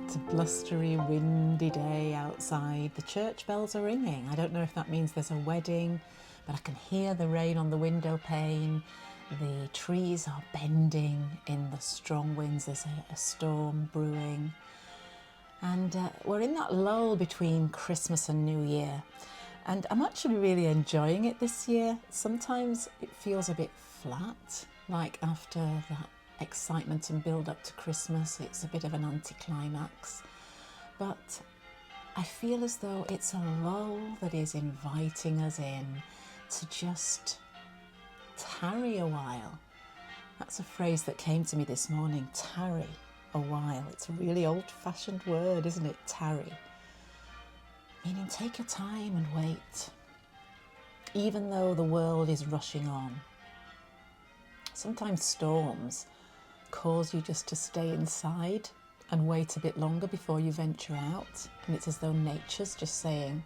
It's a blustery, windy day outside. The church bells are ringing. I don't know if that means there's a wedding, but I can hear the rain on the window pane. The trees are bending in the strong winds. There's a storm brewing. And we're in that lull between Christmas and New Year. And I'm actually really enjoying it this year. Sometimes it feels a bit flat, like after that excitement and build up to Christmas, it's a bit of an anticlimax. But I feel as though it's a lull that is inviting us in to just tarry a while. That's a phrase that came to me this morning, tarry a while. It's a really old-fashioned word, isn't it? Tarry. Meaning take your time and wait, even though the world is rushing on. Sometimes storms cause you just to stay inside and wait a bit longer before you venture out. And it's as though nature's just saying,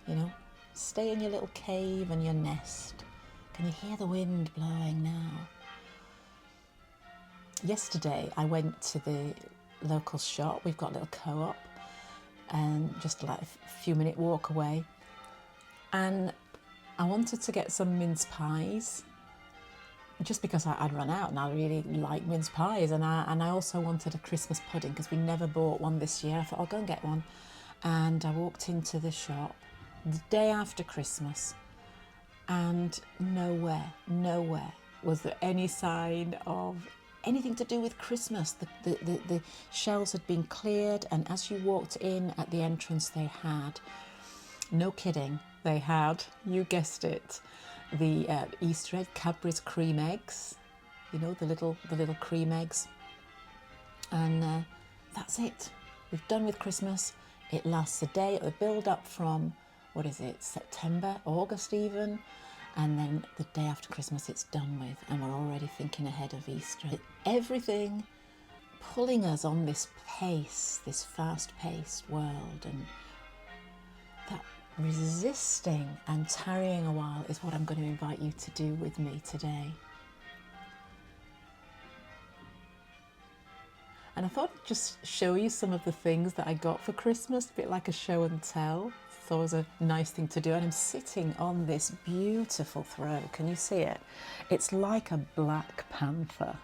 you know, stay in your little cave and your nest. Can you hear the wind blowing now? Yesterday I went to the local shop. We've got a little co-op and just like a few minute walk away. And I wanted to get some mince pies just because I'd run out and I really like mince pies. And I also wanted a Christmas pudding because we never bought one this year. I thought I'll go and get one. And I walked into the shop the day after Christmas and nowhere was there any sign of anything to do with Christmas. The shelves had been cleared, and as you walked in at the entrance they had, no kidding, they had, you guessed it, the Easter egg, Cadbury's cream eggs, you know, the little cream eggs. And that's it. We've done with Christmas. It lasts a day. It will build up from, what is it, September, August even. And then the day after Christmas it's done with, and we're already thinking ahead of Easter. Everything pulling us on this pace, this fast-paced world, and that resisting and tarrying a while is what I'm going to invite you to do with me today. And I thought I'd just show you some of the things that I got for Christmas, a bit like a show and tell. Thought it was a nice thing to do. And I'm sitting on this beautiful throw. Can you see it? It's like a black panther.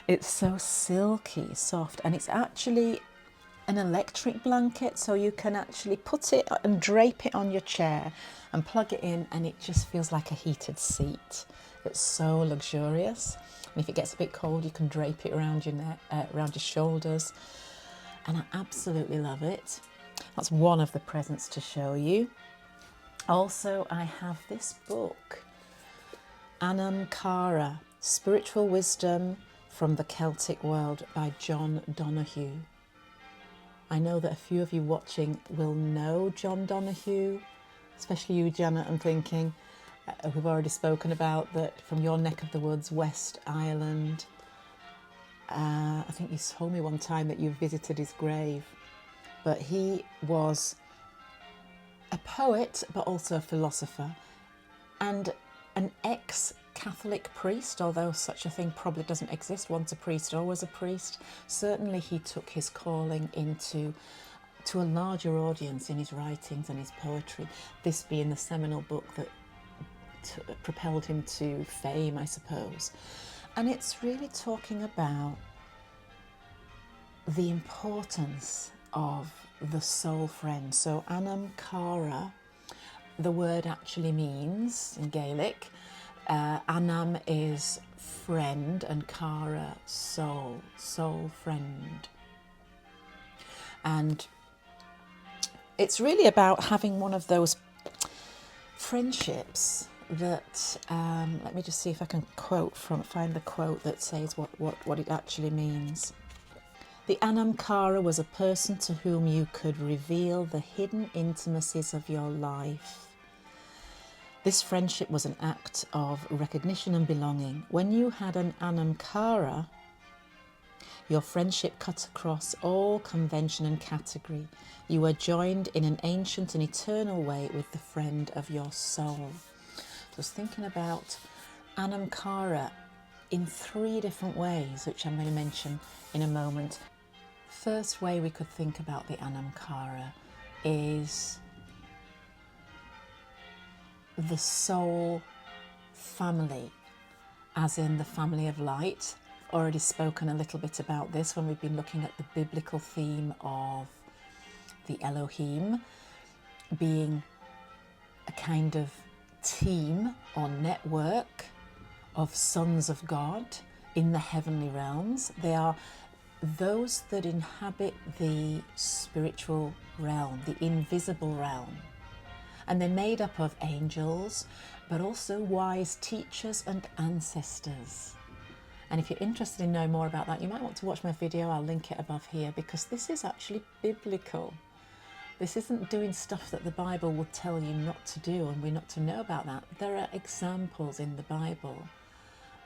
It's so silky, soft, and it's actually an electric blanket, so you can actually put it and drape it on your chair and plug it in, and it just feels like a heated seat. It's so luxurious. And if it gets a bit cold, you can drape it around your neck, around your shoulders. And I absolutely love it. That's one of the presents to show you. Also, I have this book, Anam Cara, Spiritual Wisdom from the Celtic World by O Donahue. I know that a few of you watching will know O Donahue, especially you, Janet, I'm thinking. We've already spoken about that from your neck of the woods, West Ireland. I think you told me one time that you visited his grave. But he was a poet, but also a philosopher, and an ex-Catholic priest, although such a thing probably doesn't exist, once a priest, always a priest. Certainly he took his calling to a larger audience in his writings and his poetry, this being the seminal book that propelled him to fame, I suppose. And it's really talking about the importance of the soul friend. So Anam Cara, the word actually means, in Gaelic, Anam is friend and Cara, soul friend. And it's really about having one of those friendships that, let me just see if I can find the quote that says what it actually means. The Anam Cara was a person to whom you could reveal the hidden intimacies of your life. This friendship was an act of recognition and belonging. When you had an Anam Cara, your friendship cut across all convention and category. You were joined in an ancient and eternal way with the friend of your soul. I was thinking about Anam Cara in 3 different ways, which I'm going to mention in a moment. First way we could think about the Anam Cara is the soul family, as in the family of light. I've already spoken a little bit about this when we've been looking at the biblical theme of the Elohim being a kind of team or network of sons of God in the heavenly realms. They are those that inhabit the spiritual realm, the invisible realm. And they're made up of angels, but also wise teachers and ancestors. And if you're interested in knowing more about that, you might want to watch my video. I'll link it above here, because this is actually biblical. This isn't doing stuff that the Bible will tell you not to do, and we're not to know about that. There are examples in the Bible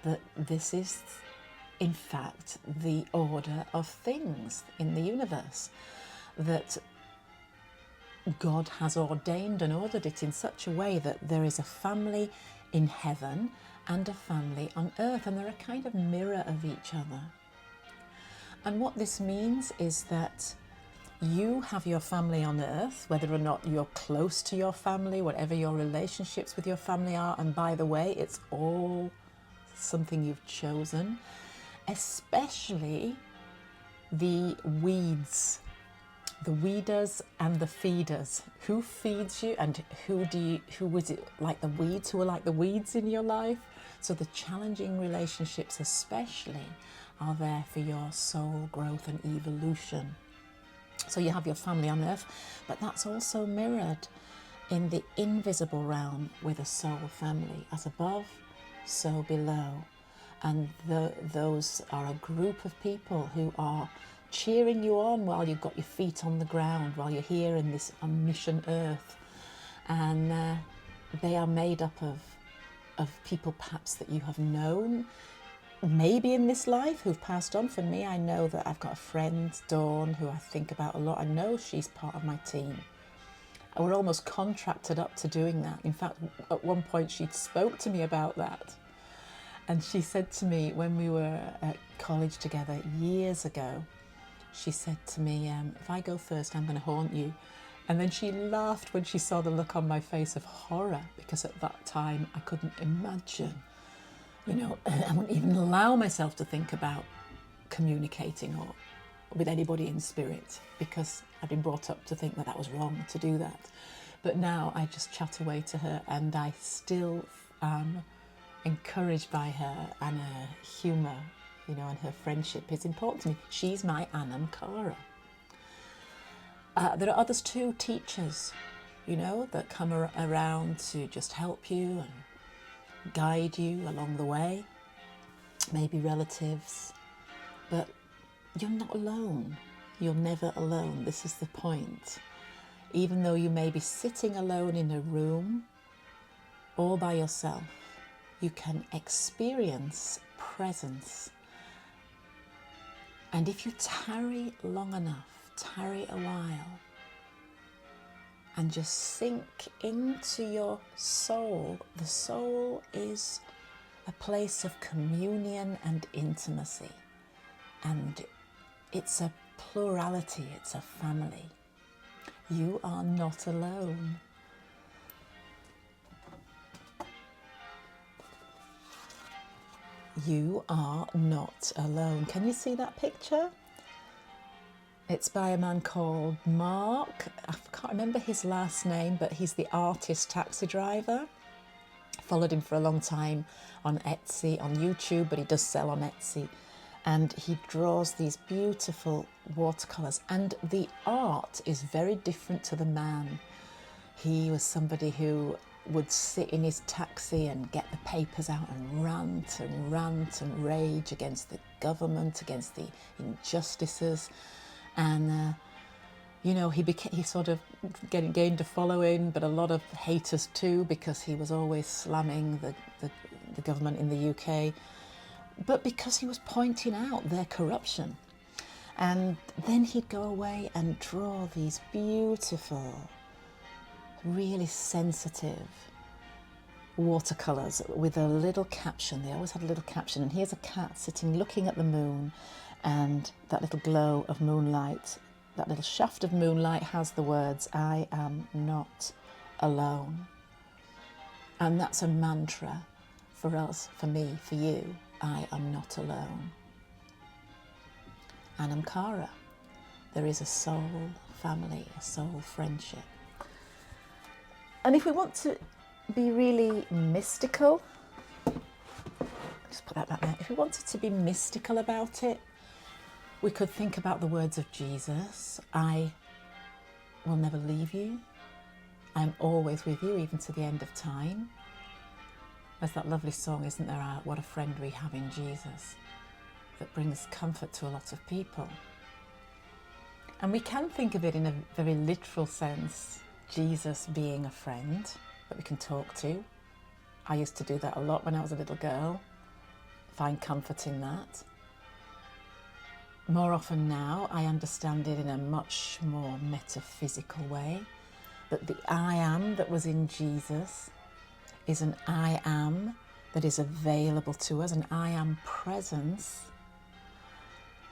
that this is, in fact, the order of things in the universe, that God has ordained and ordered it in such a way that there is a family in heaven and a family on earth, and they're a kind of mirror of each other. And what this means is that you have your family on earth, whether or not you're close to your family, whatever your relationships with your family are. And by the way, it's all something you've chosen, especially the weeds, the weeders and the feeders. Who feeds you, and who was it, like the weeds, who are like the weeds in your life? So the challenging relationships especially are there for your soul growth and evolution. So you have your family on earth, but that's also mirrored in the invisible realm with a soul family. As above, so below. And those are a group of people who are cheering you on while you've got your feet on the ground, while you're here in this mission earth. And they are made up of people perhaps that you have known, maybe in this life, who've passed on. For me, I know that I've got a friend, Dawn, who I think about a lot. I know she's part of my team. We're almost contracted up to doing that. In fact, at one point she spoke to me about that. And she said to me when we were at college together years ago, she said to me, if I go first, I'm going to haunt you. And then she laughed when she saw the look on my face of horror, because at that time I couldn't imagine, I wouldn't even allow myself to think about communicating or with anybody in spirit, because I'd been brought up to think that that was wrong to do that. But now I just chat away to her, and I still am encouraged by her, and her humour, and her friendship is important to me. She's my Anam Cara. There are others too, teachers, that come around to just help you and guide you along the way. Maybe relatives, but you're not alone. You're never alone. This is the point. Even though you may be sitting alone in a room all by yourself, you can experience presence. And if you tarry long enough, tarry a while, and just sink into your soul. The soul is a place of communion and intimacy, and it's a plurality, it's a family. You are not alone. You are not alone. Can you see that picture? It's by a man called Mark. I can't remember his last name, but he's the artist taxi driver. Followed him for a long time on Etsy, on YouTube, but he does sell on Etsy. And he draws these beautiful watercolours. And the art is very different to the man. He was somebody who would sit in his taxi and get the papers out and rant and rage against the government, against the injustices. And, he sort of gained a following, but a lot of haters too, because he was always slamming the government in the UK. But because he was pointing out their corruption. And then he'd go away and draw these beautiful, really sensitive, watercolours with a little caption. They always had a little caption, and here's a cat sitting looking at the moon, and that little glow of moonlight, that little shaft of moonlight has the words, "I am not alone." And that's a mantra for us, for me, for you. I am not alone. Anam Cara. There is a soul family, a soul friendship. And if we want to be really mystical, just put that back there. If we wanted to be mystical about it, we could think about the words of Jesus. I will never leave you. I am always with you, even to the end of time. There's that lovely song, isn't there? What a friend we have in Jesus, that brings comfort to a lot of people. And we can think of it in a very literal sense, Jesus being a friend that we can talk to. I used to do that a lot when I was a little girl, find comfort in that. More often now, I understand it in a much more metaphysical way, that the I am that was in Jesus is an I am that is available to us, an I am presence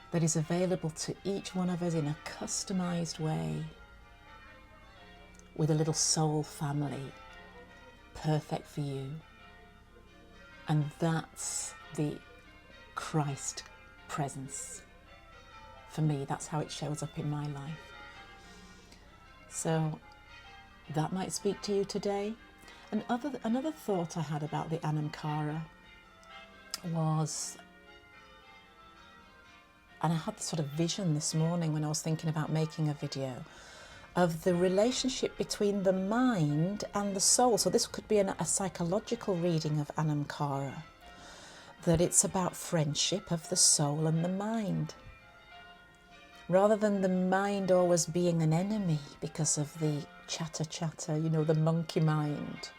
that is available to each one of us in a customized way, with a little soul family, perfect for you. And that's the Christ presence. For me, that's how it shows up in my life. So that might speak to you today. And another thought I had about the Anam Cara was, and I had this sort of vision this morning when I was thinking about making a video, of the relationship between the mind and the soul. So this could be a psychological reading of Anam Cara, that it's about friendship of the soul and the mind, rather than the mind always being an enemy because of the chatter, you know, the monkey mind,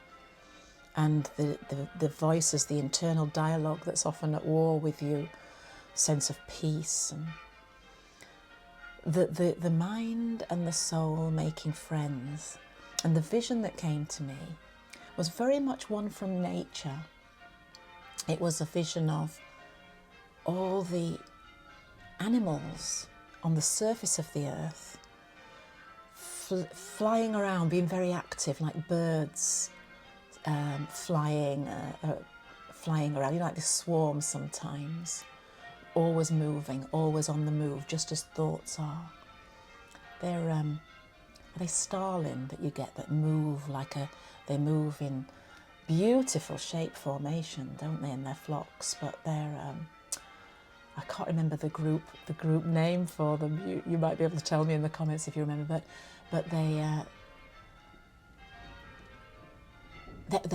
and the voices, the internal dialogue that's often at war with you, sense of peace, and the mind and the soul making friends. And the vision that came to me was very much one from nature. It was a vision of all the animals on the surface of the earth, flying around, being very active, like birds flying around, you know, like the swarm sometimes, always moving, always on the move, just as thoughts are. Are they starling that you get that move like they move in beautiful shape formation, don't they, in their flocks? But they're I can't remember the group name for them. You might be able to tell me in the comments if you remember. But they're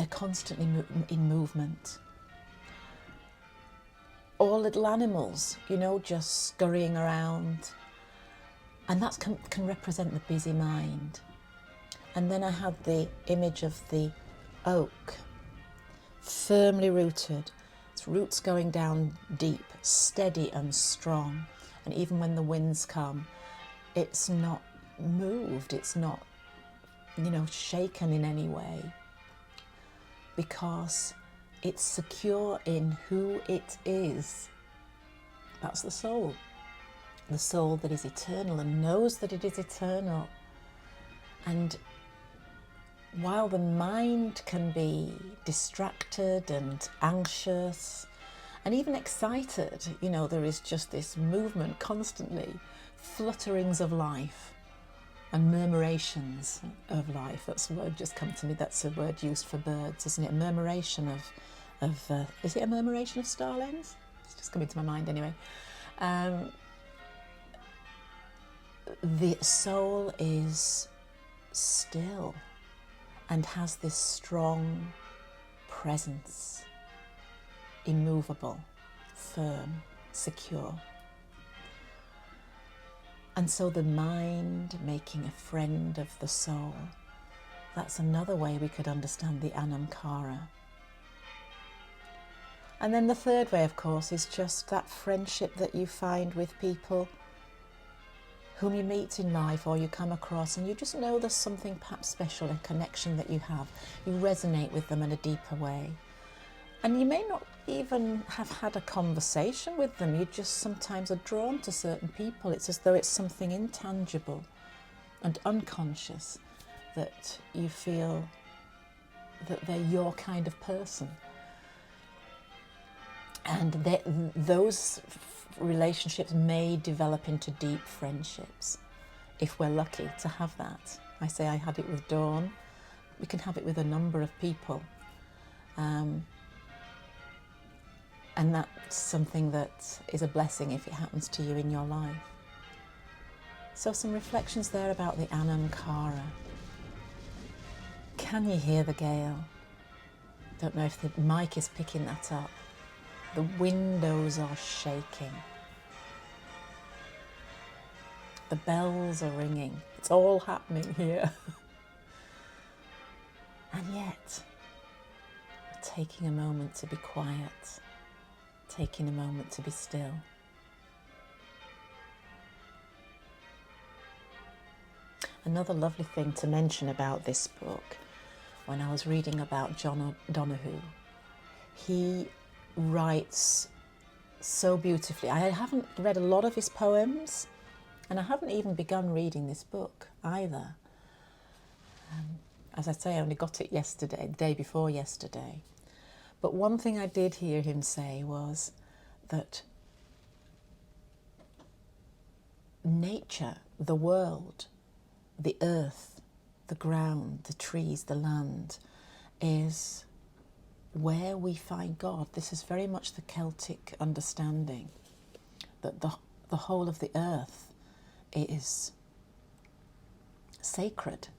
constantly in movement. All little animals, you know, just scurrying around, and that can represent the busy mind. And then I had the image of the oak, firmly rooted, its roots going down deep, steady and strong. And even when the winds come, it's not moved, it's not, you know, shaken in any way, because it's secure in who it is. That's the soul that is eternal and knows that it is eternal. And while the mind can be distracted and anxious and even excited, you know, there is just this movement constantly, flutterings of life and murmurations of life. That's a word just come to me. That's a word used for birds, isn't it? A murmuration of is it a murmuration of starlings? It's just coming to my mind anyway. The soul is still and has this strong presence, immovable, firm, secure. And so the mind making a friend of the soul, that's another way we could understand the Anam Cara. And then the third way, of course, is just that friendship that you find with people whom you meet in life or you come across, and you just know there's something perhaps special, a connection that you have. You resonate with them in a deeper way. And you may not even have had a conversation with them. You just sometimes are drawn to certain people. It's as though it's something intangible and unconscious that you feel that they're your kind of person. And those relationships may develop into deep friendships if we're lucky to have that. I say I had it with Dawn. We can have it with a number of people. And that's something that is a blessing if it happens to you in your life. So some reflections there about the Anam Cara. Can you hear the gale? Don't know if the mic is picking that up. The windows are shaking. The bells are ringing. It's all happening here. And yet, we're taking a moment to be quiet, taking a moment to be still. Another lovely thing to mention about this book, when I was reading about O Donahue, he writes so beautifully. I haven't read a lot of his poems, and I haven't even begun reading this book either. As I say, I only got it yesterday, the day before yesterday. But one thing I did hear him say was that nature, the world, the earth, the ground, the trees, the land, is where we find God. This is very much the Celtic understanding, that the whole of the earth is sacred.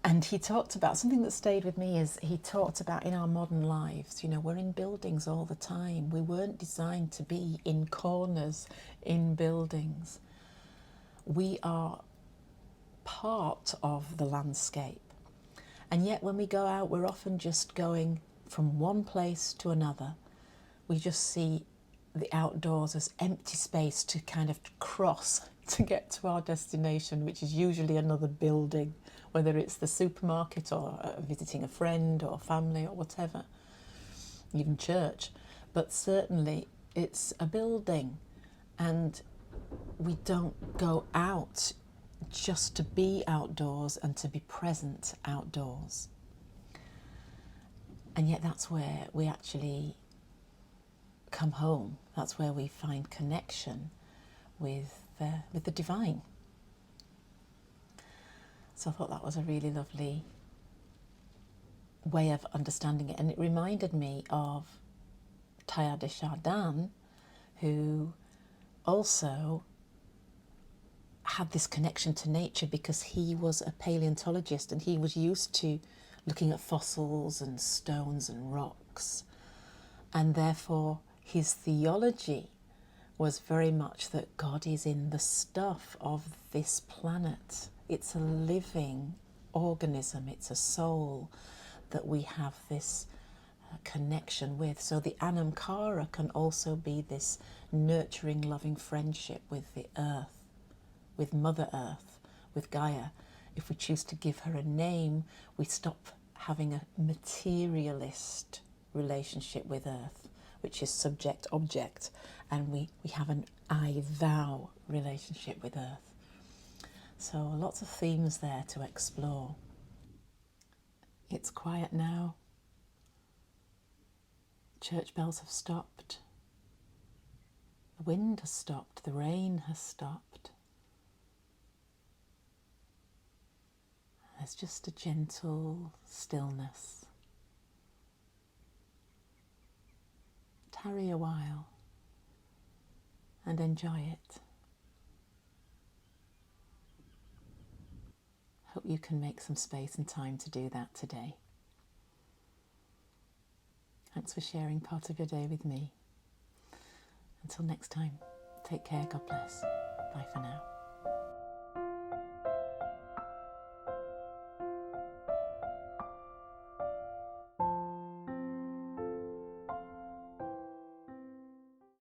And he talked about, something that stayed with me is he talked about in our modern lives, you know, we're in buildings all the time. We weren't designed to be in corners in buildings. We are part of the landscape. And yet when we go out, we're often just going from one place to another. We just see the outdoors as empty space to kind of cross to get to our destination, which is usually another building, whether it's the supermarket or visiting a friend or family or whatever, even church. But certainly it's a building, and we don't go out just to be outdoors and to be present outdoors. And yet that's where we actually come home. That's where we find connection with the divine. So I thought that was a really lovely way of understanding it. And it reminded me of Teilhard de Chardin, who also had this connection to nature because he was a paleontologist and he was used to looking at fossils and stones and rocks. And therefore his theology was very much that God is in the stuff of this planet. It's a living organism, it's a soul that we have this connection with. So the Anam Cara can also be this nurturing, loving friendship with the earth, with Mother Earth, with Gaia. If we choose to give her a name, we stop having a materialist relationship with Earth, which is subject-object, and we have an I-thou relationship with Earth. So lots of themes there to explore. It's quiet now. Church bells have stopped. The wind has stopped. The rain has stopped. There's just a gentle stillness. Tarry a while and enjoy it. Hope you can make some space and time to do that today. Thanks for sharing part of your day with me. Until next time, take care, God bless. Bye for now.